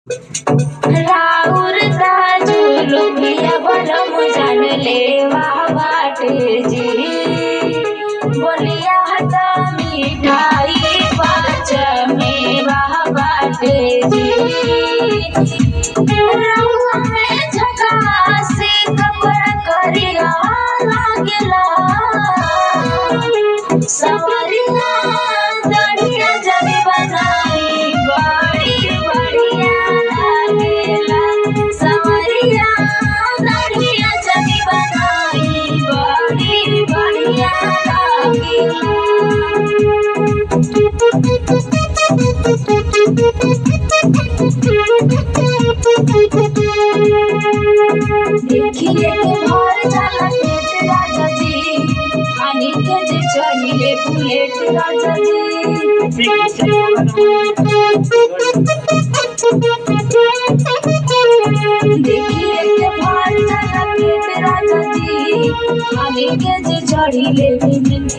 राउर ताजू लुकिया बलम जान लेवा बाटे जी। बोलिया हता मिठाई पाँच मेवा बाटे जी। रउआ में झकासी कपड़ा करिया लागेला। सवरिया दढ़िया जब बनाई बड़ी बढ़िया लागेला। सवरिया दढ़िया जब बनाई बड़ी बढ़िया लागेला। देखिए के भर जाला पेट राजा जी। खानी के जे चढ़िले बुलेट राजा जी। देखिए के भर जाला पेट राजा जी। खानी के जे चढ़िले बुलेट